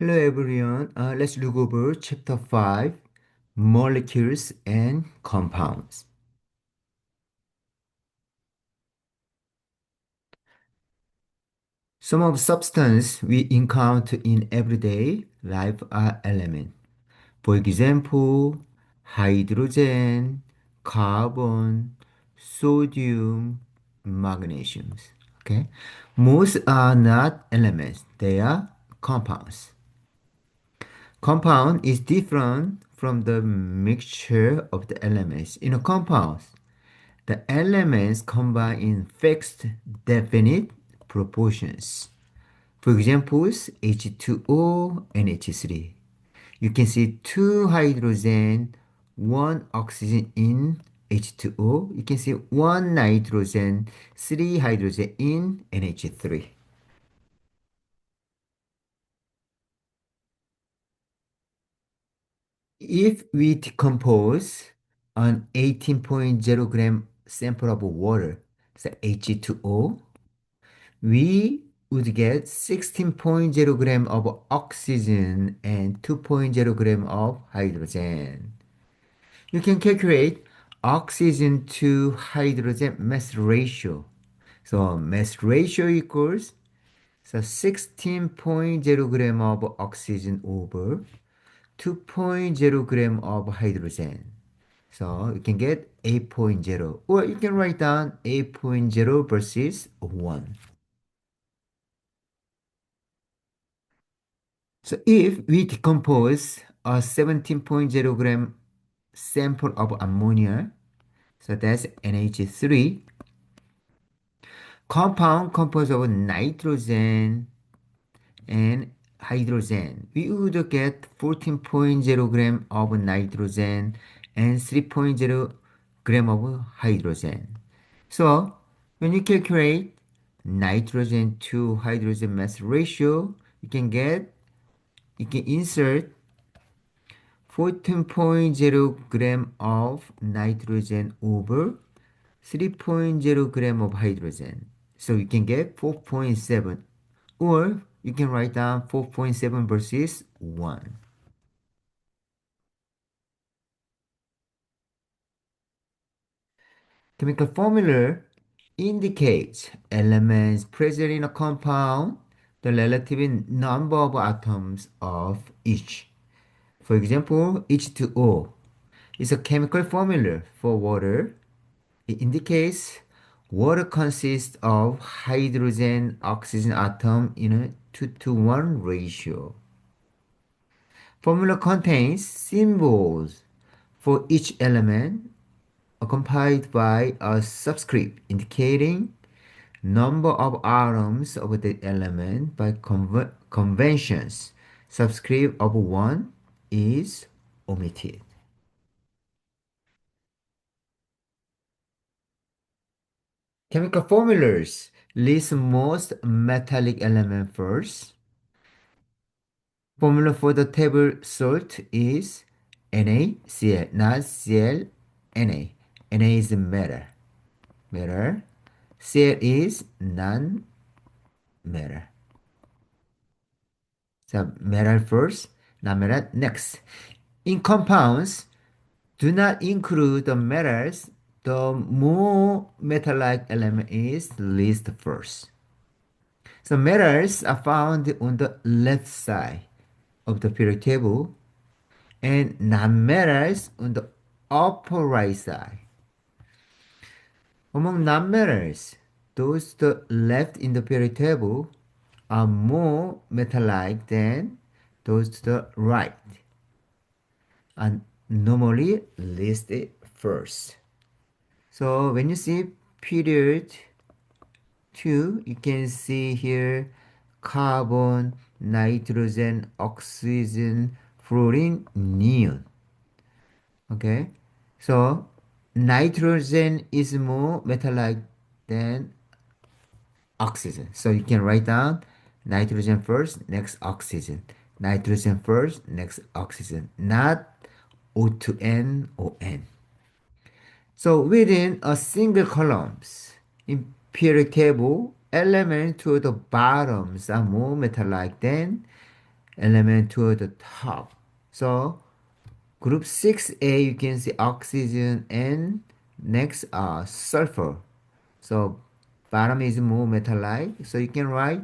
Hello everyone, let's look over chapter 5, molecules and compounds. Some of substance we encounter in everyday life are elements. For example, hydrogen, carbon, sodium, magnesium. Okay, most are not elements, they are compounds. Compound is different from the mixture of the elements. In a compound, the elements combine in fixed, definite proportions. For example, H2O and H3. You can see two hydrogen, one oxygen in H2O. You can see one nitrogen, three hydrogen in NH3. If we decompose an 18.0 gram sample of water, so H2O, we would get 16.0 gram of oxygen and 2.0 gram of hydrogen. You can calculate oxygen to hydrogen mass ratio. So mass ratio equals 16.0 gram of oxygen over 2.0 gram of hydrogen. So you can get 8.0, or you can write down 8.0 versus 1. So if we decompose a 17.0 gram sample of ammonia, so that's NH3, compound composed of nitrogen and hydrogen, we would get 14.0 gram of nitrogen and 3.0 gram of hydrogen. So when you calculate nitrogen to hydrogen mass ratio, you can insert 14.0 gram of nitrogen over 3.0 gram of hydrogen. So you can get 4.7, or you can write down 4.7 versus 1. Chemical formula indicates elements present in a compound, the relative number of atoms of each. For example, H2O is a chemical formula for water. It indicates water consists of hydrogen oxygen atom in a 2 to 1 ratio. Formula contains symbols for each element accompanied by a subscript indicating number of atoms of the element by conventions. Subscript of 1 is omitted. Chemical formulas list most metallic element first. Formula for the table salt is NaCl, not Cl, Na. Na is metal. Metal. Cl is non-metal. So metal first, non-metal next. In compounds, do not include the metals. The more metal-like element is list first. So metals are found on the left side of the periodic table and nonmetals on the upper right side. Among nonmetals, those to the left in the periodic table are more metal-like than those to the right and normally listed first. So when you see period 2, you can see here carbon, nitrogen, oxygen, fluorine, neon. Okay, so nitrogen is more metallic than oxygen. So you can write down nitrogen first, next oxygen. Nitrogen first, next oxygen. Not O2N or N. So within a single columns, in periodic table, elements to the bottoms are more metallic than element toward the top. So group 6A, you can see oxygen and next sulfur. So bottom is more metal-like. So you can write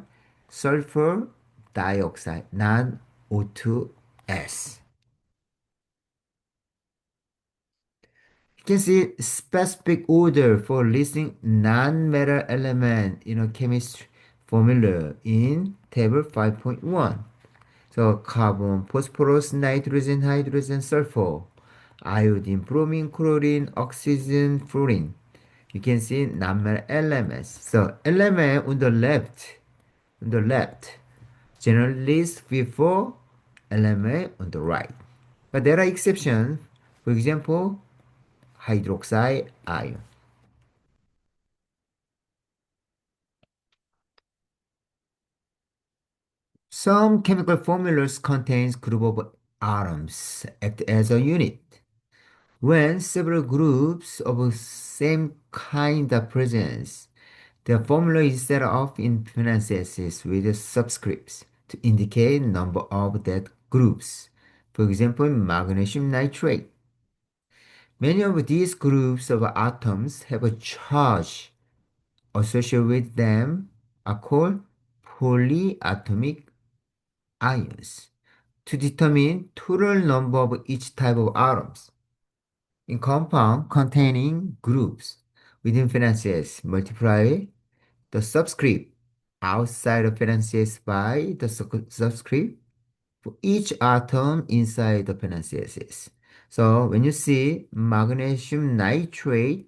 sulfur dioxide, non-O2s. You can see specific order for listing non-metal element in a chemistry formula in table 5.1. So carbon, phosphorus, nitrogen, hydrogen, sulfur, iodine, bromine, chlorine, oxygen, fluorine. You can see number elements. So element on the left, generally list before element on the right. But there are exceptions. For example, hydroxide ion. Some chemical formulas contains group of atoms act as a unit. When several groups of same kind are present, the formula is set off in parentheses with subscripts to indicate number of that groups. For example, magnesium nitrate. Many of these groups of atoms have a charge associated with them are called polyatomic ions. To determine total number of each type of atoms, in compound containing groups within parentheses, multiply the subscript outside of parentheses by the subscript for each atom inside the parentheses. So when you see magnesium nitrate,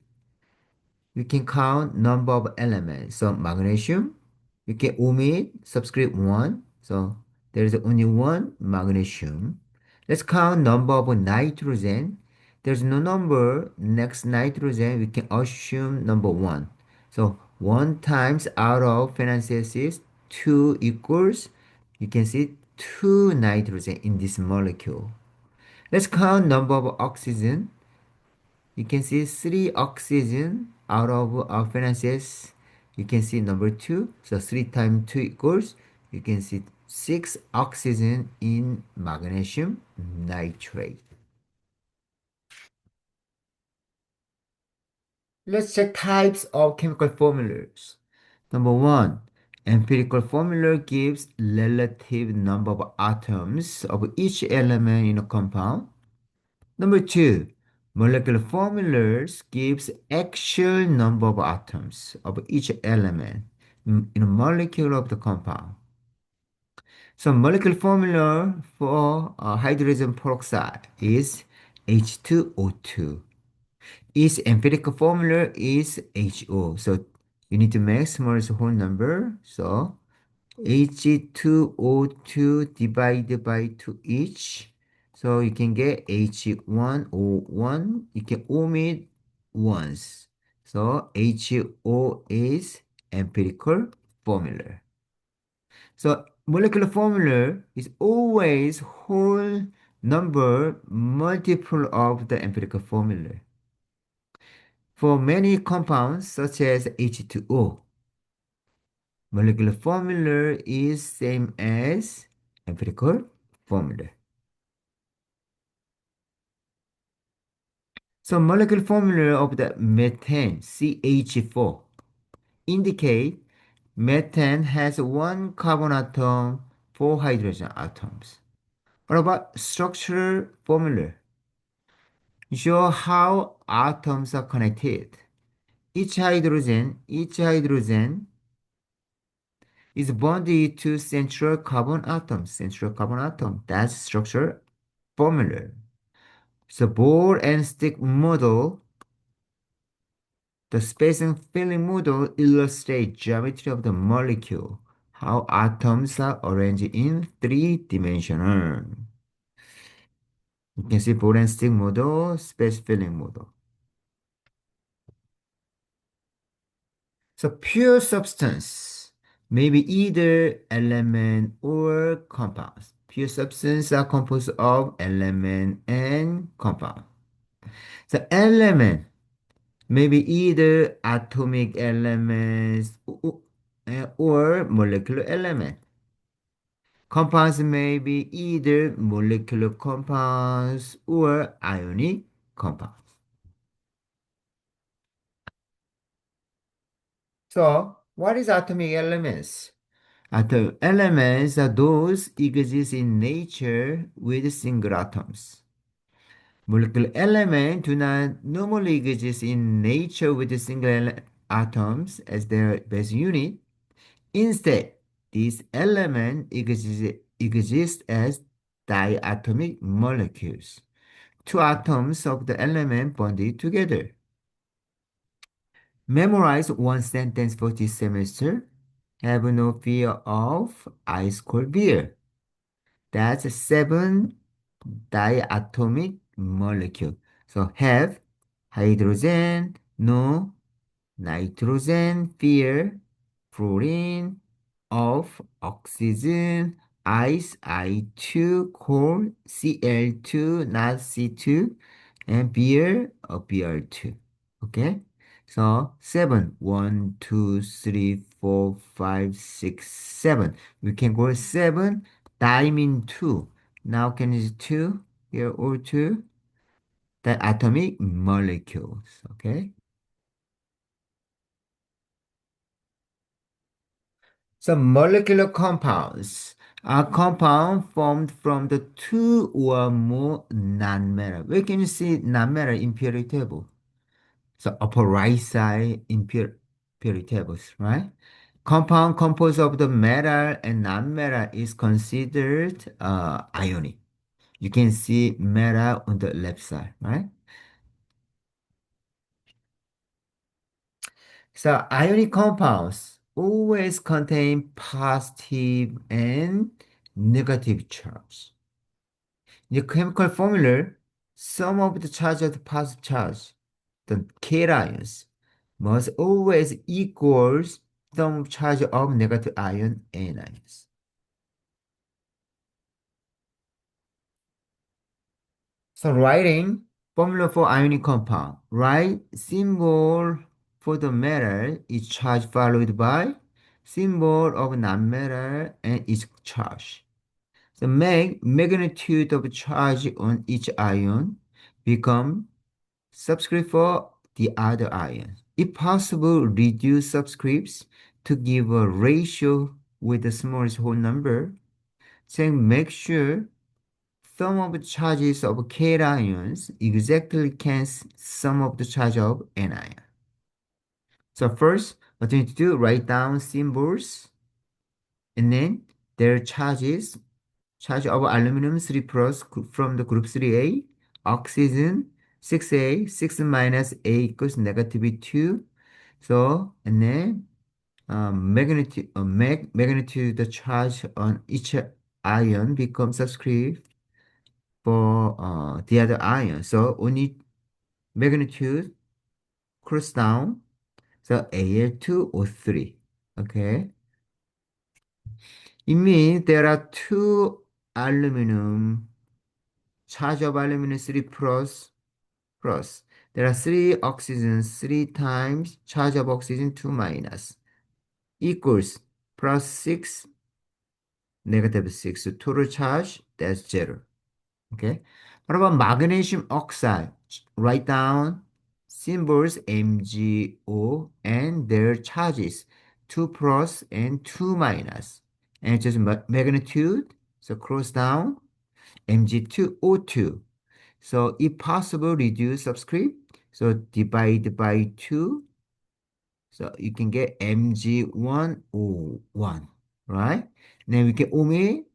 you can count number of elements. So magnesium, you can omit subscript 1. So there is only one magnesium. Let's count number of nitrogen. There's no number next nitrogen. We can assume number 1. So 1 times out of parentheses 2 equals, you can see 2 nitrogen in this molecule. Let's count number of oxygen. You can see 3 oxygen out of parentheses. You can see number 2. So 3 times 2 equals, you can see 6 oxygen in magnesium nitrate. Let's check types of chemical formulas. Number 1, empirical formula gives relative number of atoms of each element in a compound. Number 2, molecular formulas gives actual number of atoms of each element in a molecule of the compound. So molecular formula for hydrogen peroxide is H2O2. Its empirical formula is HO. So you need to make smallest whole number. So H2O2 divided by 2 each. So you can get H1O1. You can omit ones. So HO is empirical formula. So molecular formula is always whole number multiple of the empirical formula. For many compounds such as H2O, molecular formula is same as empirical formula. So molecular formula of the methane, CH4, indicate methane has one carbon atom, four hydrogen atoms. What about structural formula? Show how atoms are connected. Each hydrogen is bonded to central carbon atom. Central carbon atom. That's structure formula. So ball and stick model, the space and filling model illustrates geometry of the molecule. How atoms are arranged in three-dimensional. You can see ball and stick model, space filling model. So pure substance may be either element or compounds. Pure substance are composed of element and compound. So element may be either atomic elements or molecular element. Compounds may be either molecular compounds or ionic compounds. So, what is atomic elements? Atom elements are those exist in nature with single atoms. Molecular elements do not normally exist in nature with atoms as their base unit. Instead, these elements exist as diatomic molecules, two atoms of the element bonded together. Memorize one sentence for this semester. Have no fear of ice cold beer. That's seven diatomic molecule. So have hydrogen, no, nitrogen, fear, fluorine, of, oxygen, ice, I2, cold, Cl2, not C2, and beer, Br2. Okay? So seven, 7. We can go seven, diamine two. Now can is two, here or two, the atomic molecules. Okay? So molecular compounds are compounds formed from the two or more non-metal. Where can you see non-metal in periodic table? So upper right side in periodic tables, right? Compound composed of the metal and non-metal is considered ionic. You can see metal on the left side, right? So ionic compounds always contain positive and negative charge. In the chemical formula, sum of the charge of the positive charge, the cations, must always equals sum of charge of negative ion anions. So writing formula for ionic compound. Write symbol for the metal is charge followed by symbol of non-metal and its charge. The magnitude of charge on each ion become subscript for the other ion. If possible, reduce subscripts to give a ratio with the smallest whole number. Then make sure sum of charges of cations exactly cancel sum of the charge of anion. So first, what you need to do, write down symbols and then their charges. Charge of aluminum 3 plus from the group 3A, oxygen 6A, 6 minus A equals negative 2. So, and then magnitude, the charge on each ion becomes subscript for the other ion. So, only magnitude cross down. So, Al2O3. Okay. It means there are two aluminum, charge of aluminum 3 plus. There are three oxygens, 3 times charge of oxygen 2 minus equals plus 6, negative 6. So total charge, that's 0. Okay. What about magnesium oxide? Write down symbols MgO and their charges 2 plus and 2 minus. And just magnitude, so cross down Mg2O2. So if possible, reduce subscript. So divide by 2. So you can get Mg1O1, right? Then we can omit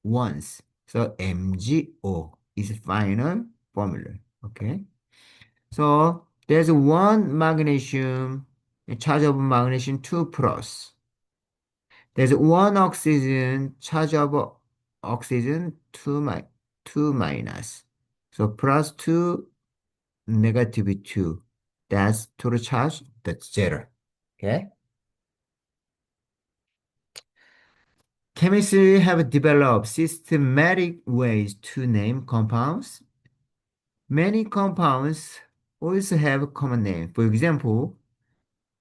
once. So MgO is final formula. Okay. So there's one magnesium, a charge of magnesium 2 plus. There's one oxygen, charge of oxygen 2 minus. So plus 2, negative 2. That's total charge, that's 0. Okay. Chemists have developed systematic ways to name compounds. Many compounds also have a common name. For example,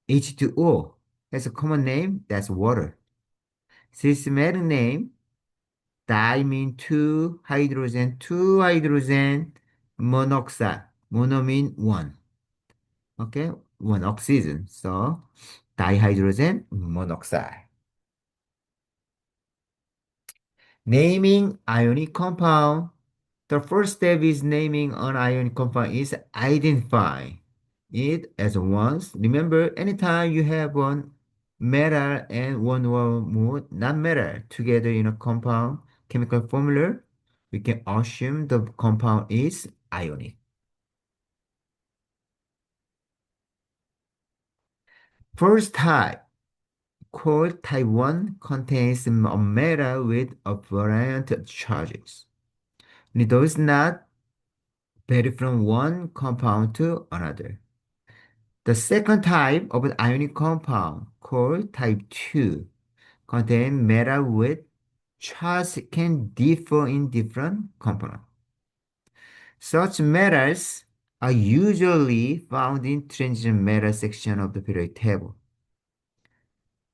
H2O has a common name, that's water. Systematic name Di mean two hydrogen monoxide. Mono mean one. Okay, one oxygen. So dihydrogen monoxide. Naming ionic compound. The first step is naming an ionic compound is identify it as once. Remember, anytime you have one metal and one or more non-metal together in a compound chemical formula, we can assume the compound is ionic. First type, called type 1, contains a metal with a variant of charges. It does not vary from one compound to another. The second type of an ionic compound, called type 2, contain metal with charge can differ in different components. Such metals are usually found in transition metal section of the periodic table.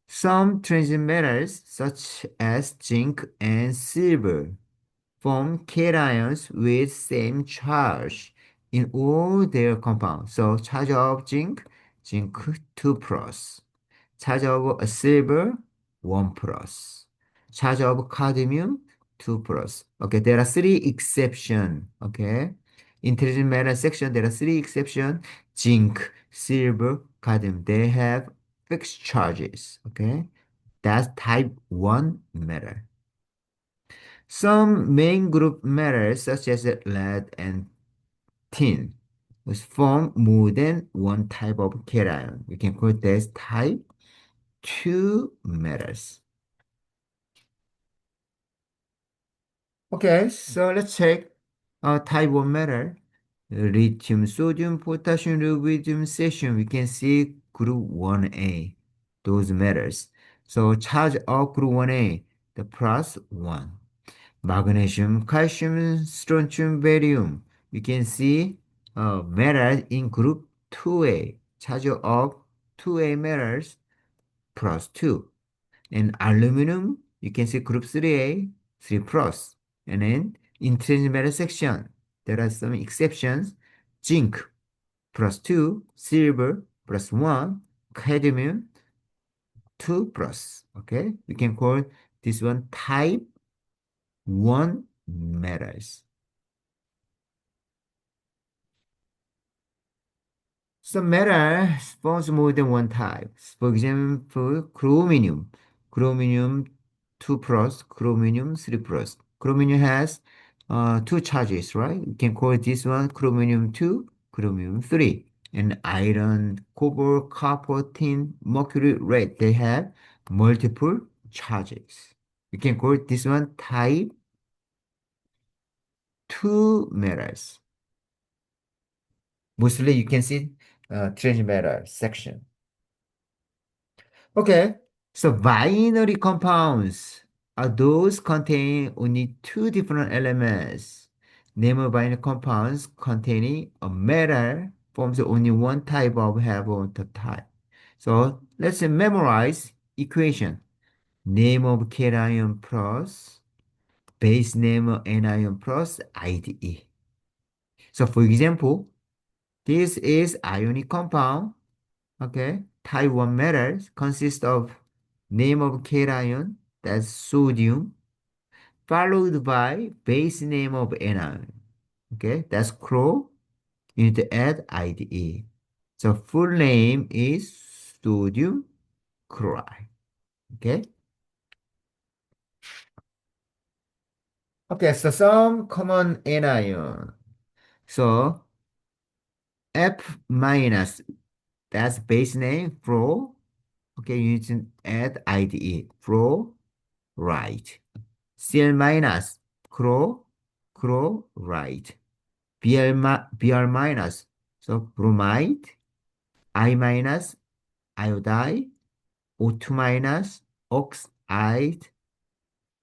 Some transition metals, such as zinc and silver, form cations with same charge in all their compounds. So charge of zinc, zinc 2 plus. Charge of silver, 1 plus. Charge of cadmium, 2 plus. Okay, there are three exceptions. Okay. Intelligent metal section, there are three exceptions. Zinc, silver, cadmium, they have fixed charges. Okay. That's type 1 metal. Some main group metals, such as lead and tin, was form more than one type of cation. We can call this type 2 metals. Okay, so let's check type 1 metal. Lithium, sodium, potassium, rubidium, cesium. We can see group 1A, those metals. So charge of group 1A, the plus 1. Magnesium, calcium, strontium, barium. We can see metals in group 2A. Charge of 2A metals plus 2. And aluminum, you can see group 3A, 3 plus. And then intrinsic metal section, there are some exceptions. Zinc plus 2, silver plus 1, cadmium 2 plus. Okay, we can call this one type 1 metals. Some metal forms more than one type. For example, chromium. Chromium 2 plus, chromium 3 plus. Chromium has two charges, right? We can call this one chromium 2, chromium 3. And iron, copper, copper, tin, mercury, lead, they have multiple charges. We can call this one type 2 metals. Mostly you can see strange metal section. Okay, so binary compounds are those contain only two different elements. Name of binary compounds containing a metal forms only one type of haplotype. So let's memorize equation. Name of cation plus base name of anion plus IDE. So for example, this is ionic compound. Okay, type 1 metals consist of name of cation, that's sodium, followed by base name of anion. Okay, that's chloro. You need to add IDE. So full name is sodium chloride. Okay. Okay, so some common anion. So F minus, that's base name, fluoro. Okay, you need to add IDE, fluoride. Cl minus, chloride. Br minus, so bromide. I minus, iodide. O2 minus, oxide.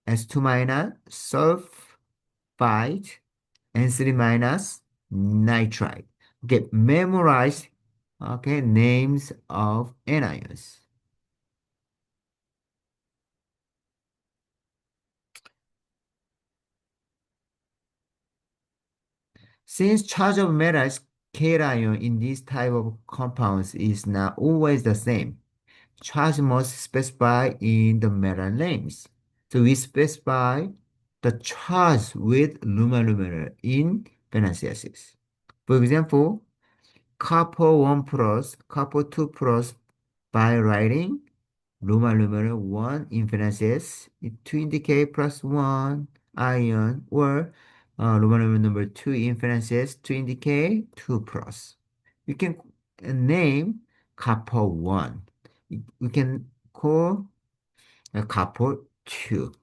S2 minus, sulfide. N3 minus, nitride. Okay, memorize, okay, names of anions. Since charge of metals cation in this type of compounds is not always the same, charge must specify in the metal names. So we specify the charge with lumen in parentheses. For example, copper 1 plus, copper 2 plus by writing Roman numeral 1 in parentheses to indicate plus 1 ion or Roman numeral number 2 in parentheses to indicate 2 plus. You can name copper 1. We can call copper 2.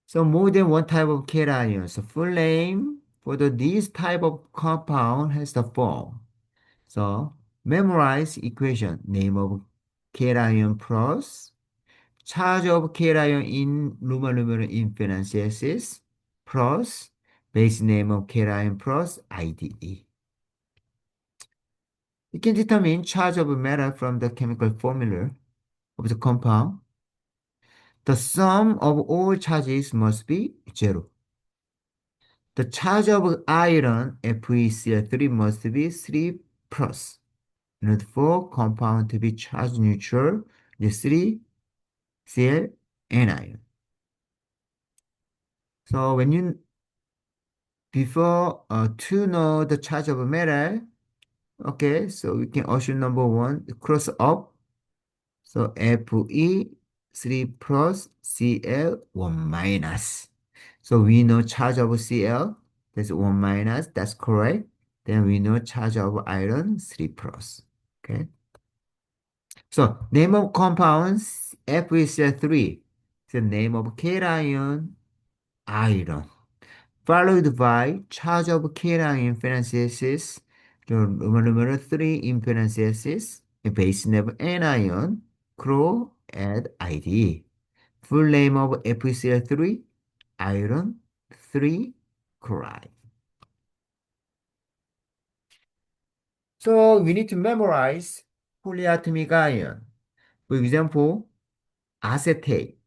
So more than one type of cation. So full name for this type of compound has the form. So memorize equation. Name of cation plus charge of cation in Roman numeral in parentheses plus base name of cation plus IDE. You can determine charge of metal from the chemical formula of the compound. The sum of all charges must be zero. The charge of iron FeCl3 must be 3 plus. In order for compound to be charge neutral, the 3 Cl anion. So when you before to know the charge of a metal, okay, so we can assume number one cross up. So Fe 3 plus Cl 1 minus. So we know charge of Cl, that's 1 minus, that's correct. Then we know charge of iron 3 plus. Okay. So name of compounds FeCl3. The name of cation iron. Followed by charge of cation parenthesis, the Roman numeral 3 in parenthesis, a base name anion, chlor, add ID. Full name of FeCl3, iron 3 chloride. So we need to memorize polyatomic ion. For example, acetate,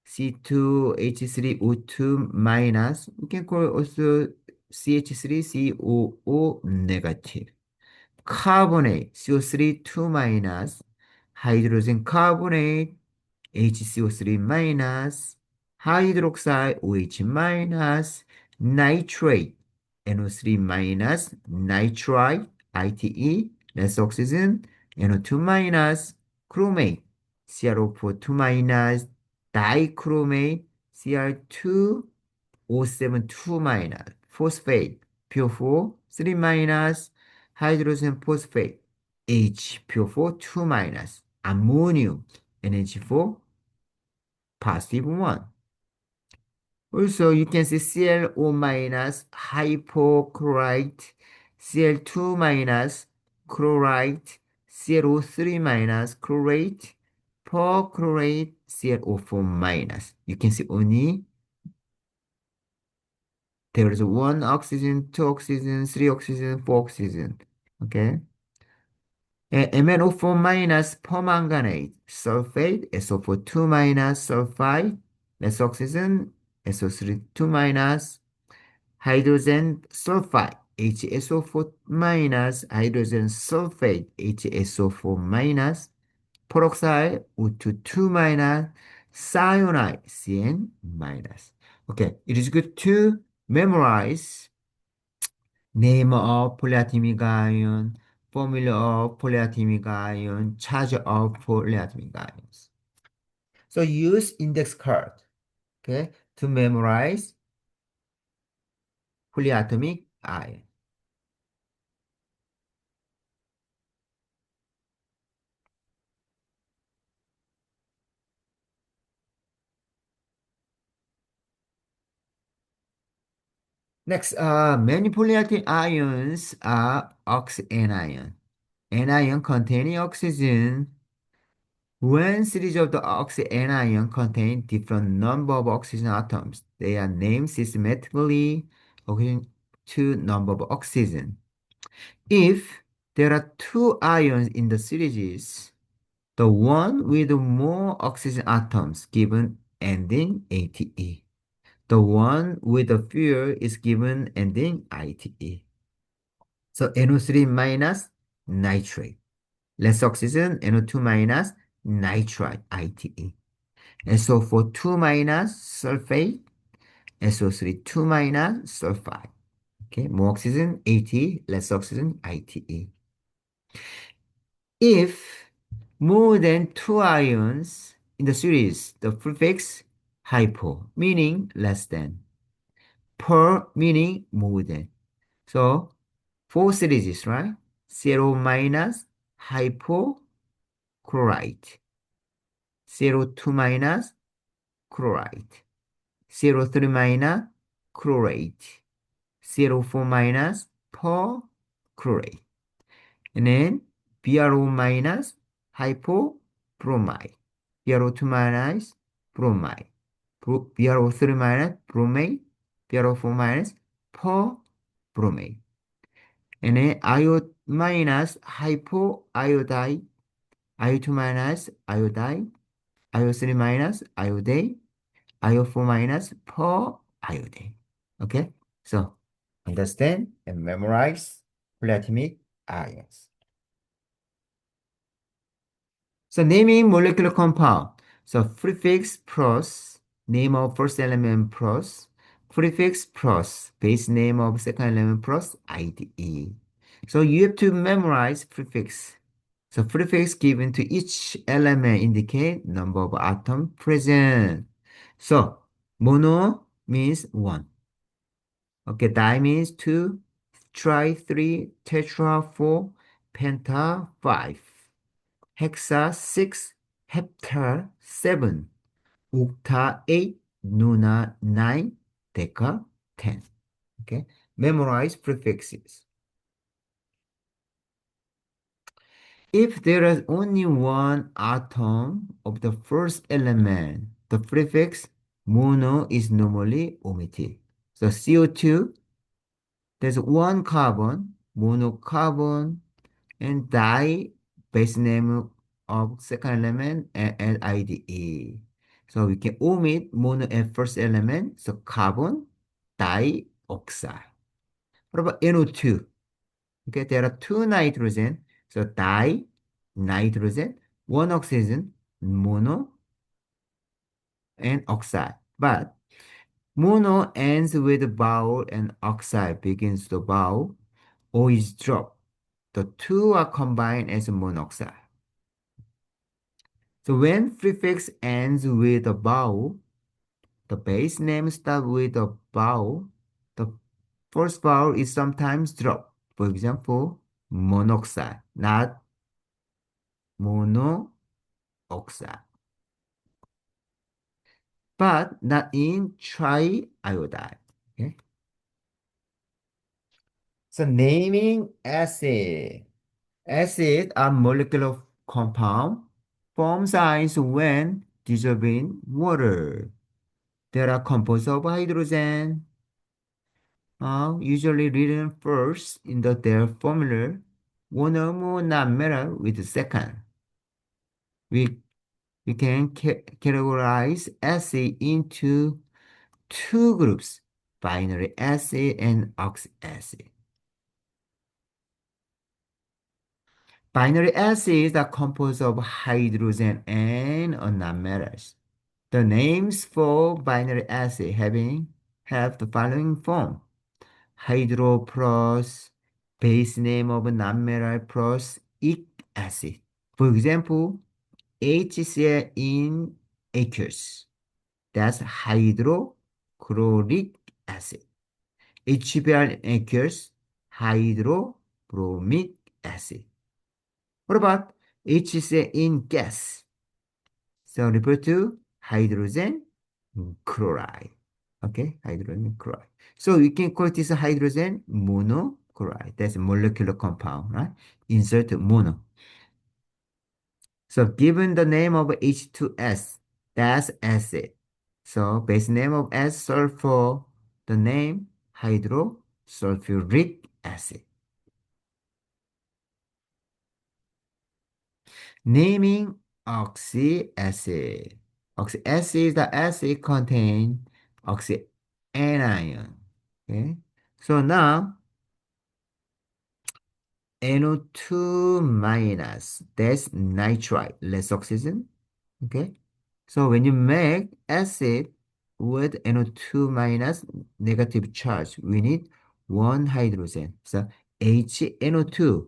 C2H3O2 minus, we can call also CH3COO negative. Carbonate, CO3 2 minus, hydrogen carbonate, HCO3 minus, hydroxide OH minus, nitrate, NO3 minus, nitrite, ITE, less oxygen, NO2 minus, chromate, CrO4 2 minus, dichromate, Cr2O7 2 minus, phosphate, PO4 3 minus, hydrogen phosphate, HPO4 2 minus, ammonium, NH4 positive 1. Also, you can see ClO minus hypochlorite, Cl2 minus chlorite, ClO3 minus chlorate, perchlorate, ClO4 minus. You can see only there is one oxygen, two oxygen, three oxygen, four oxygen. Okay. MnO4 minus permanganate, sulfate, SO4 2 minus sulfide, less oxygen, SO3 2 minus, hydrogen sulfide, HSO4 minus, hydrogen sulfate, HSO4 minus, peroxide, O2 2 minus, cyanide, CN minus. Okay, it is good to memorize name of polyatomic ion, formula of polyatomic ion, charge of polyatomic ions. So use index card, okay, to memorize polyatomic ion. Next, many polyatomic ions are oxyanion. Anion containing oxygen. One series of the oxyanion contain different number of oxygen atoms. They are named systematically according to number of oxygen. If there are two ions in the series, the one with more oxygen atoms given ending ATE. The one with the fuel is given ending ITE. So NO3 minus nitrate. Less oxygen, NO2 minus nitrite, ITE. SO4 2 minus sulfate, SO3 2 minus sulfide. Okay, more oxygen, ATE, less oxygen, ITE. If more than two ions in the series, the prefix hypo, meaning less than, per, meaning more than. So, four series, right? Zero minus hypochlorite, zero two minus chlorite, zero three minus chlorate, zero four minus perchlorate. And then BRO minus hypobromide. BRO2 minus bromide. BRO3 minus bromide. BRO4 minus perbromide. And then IO minus hypoiodide. IO2 minus iodide. IO3 minus iodide. IO4 minus periodate. Okay? So, understand and memorize platinic ions. So naming molecular compound. So prefix plus name of first element plus prefix plus base name of second element plus IDE. So you have to memorize prefix. So prefix given to each element indicate number of atom present. So mono means one. Okay, di means two, tri three, tetra four, penta five. Hexa 6, hepta 7, octa 8, nona 9, deca 10. Okay, memorize prefixes. If there is only one atom of the first element, the prefix mono is normally omitted. So CO2, there's one carbon, monocarbon, and di base name of second element and IDE. So we can omit mono and first element, so carbon dioxide. What about NO2? Okay, there are two nitrogen, so di nitrogen, one oxygen, mono and oxide. But mono ends with vowel and oxide begins the vowel, O is dropped. The two are combined as monoxide. So when prefix ends with a vowel, the base name starts with a vowel. The first vowel is sometimes dropped. For example, monoxide, not monooxide. But not in triiodide. Okay? So naming acid. Acid are molecular compound form signs when dissolved in water. They are composed of hydrogen, usually written first in their formula. One or more non-metal with the second. We, we can categorize acid into two groups, binary acid and oxyacid. Binary acids are composed of hydrogen and nonmetals. The names for binary acid have the following form. Hydro plus base name of nonmetal plus ic acid. For example, HCl in aqueous. That's hydrochloric acid. HBr in aqueous, hydrobromic acid. What about HCl in gas? So refer to hydrogen chloride. Okay, hydrogen chloride. So you can call this hydrogen monochloride. That's a molecular compound, right? Insert mono. So given the name of H2S, that's acid. So base name of S sulfur, the name hydrosulfuric acid. Naming oxyacid. Oxyacid is the acid contain anion. Okay. So now NO2 minus, that's nitrite, less oxygen. Okay. So when you make acid with NO2 minus negative charge, we need one hydrogen. So HNO2,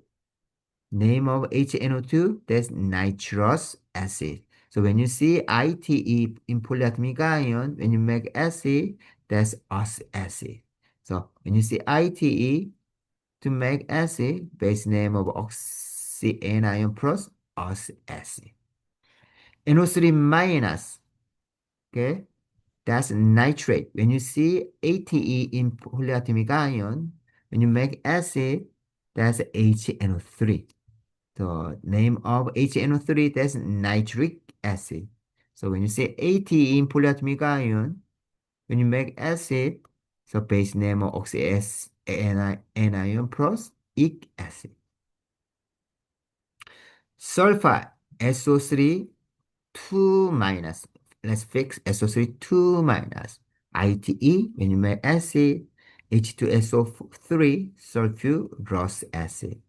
name of HNO2, that's nitrous acid. So when you see ITE in polyatomic ion, when you make acid, that's us acid. So when you see ITE to make acid, base name of oxyanion plus us acid. NO3 minus, okay, that's nitrate. When you see ATE in polyatomic ion, when you make acid, that's HNO3. The name of HNO3, that's nitric acid. So when you say ATE in polyatomic ion, when you make acid, so base name of oxyanion plus ic acid. Sulfide, SO3, 2 minus. Let's fix SO3 2 minus. ITE, when you make acid, H2SO3, sulfurous acid.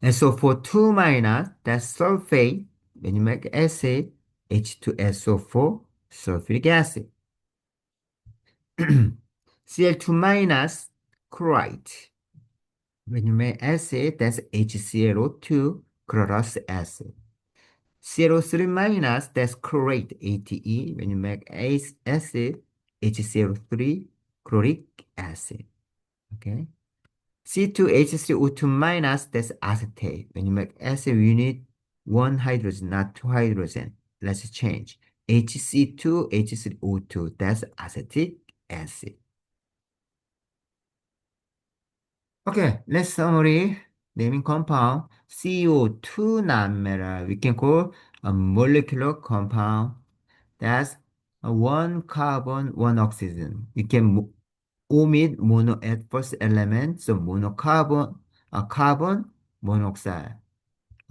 SO4 2 minus, that's sulfate. When you make acid, H2SO4, sulfuric acid. Cl2 minus, chloride. When you make acid, that's HClO2, chlorous acid. CO3 minus, that's chlorate, ATE. When you make acid, HCl3, chloric acid. Okay. C2H3O2 minus, that's acetate. When you make acid, you need one hydrogen, not two hydrogen. Let's change. HC2H3O2, that's acetic acid. Okay, let's summary. Naming compound CO2 nonmetal. We can call a molecular compound. That's one carbon, one oxygen. You can omit mono at first element, so monocarbon, carbon monoxide.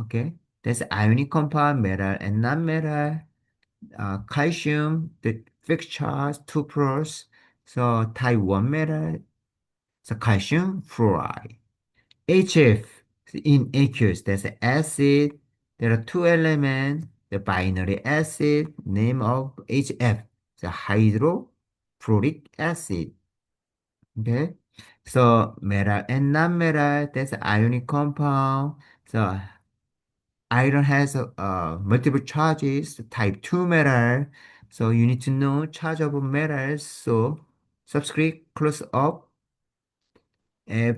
Okay, that's ionic compound, metal and non-metal. Calcium, the fixed charge, 2 plus. So type 1 metal, so calcium fluoride. HF in aqueous, that's acid. There are two elements, the binary acid, name of HF, the hydrofluoric acid. Okay, so metal and non-metal, that's ionic compound. So iron has multiple charges, type 2 metal. So you need to know charge of metals. So subscript close up Fe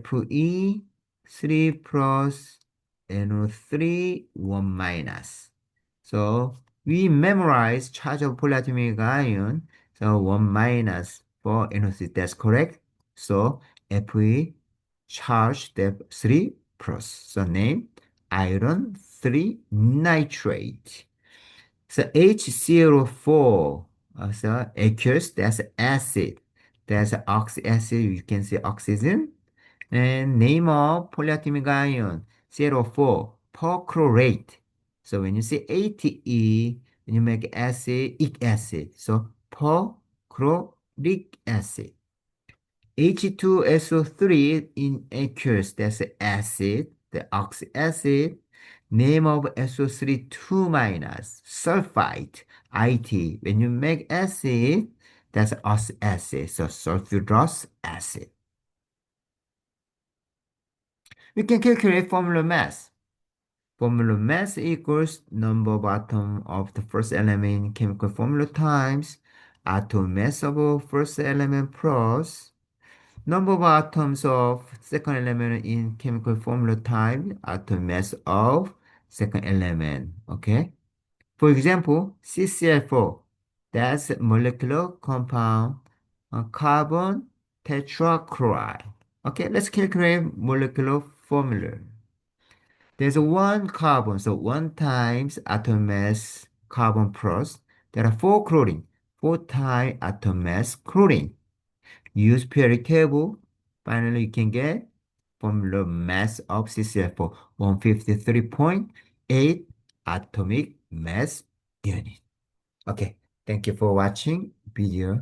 3 plus NO3 1 minus. So we memorize charge of polyatomic ion. So 1 minus for NO3. That's correct. So Fe charge depth 3 plus. So name iron 3 nitrate. So HCl4, so aqueous, that's acid. That's oxy acid, you can say oxygen. And name of polyatomic ion, ClO4, perchlorate. So when you say ATE, when you make acid, ic acid. So perchloric acid. H2SO3 in aqueous, that's acid, the oxy acid. Name of SO3 2 minus, sulfite, IT. When you make acid, that's us acid, so sulfurous acid. We can calculate formula mass. Formula mass equals number of atom of the first element in chemical formula times atom mass of first element plus number of atoms of second element in chemical formula time, atom mass of second element. Okay. For example, CCl4, that's molecular compound, carbon tetrachloride. Okay, let's calculate molecular formula. There's one carbon, so 1 times atom mass carbon plus. There are 4 chlorine, 4 times atom mass chlorine. Use periodic table. Finally, you can get formula mass of CCl4, 153.8 atomic mass unit. Okay, thank you for watching video.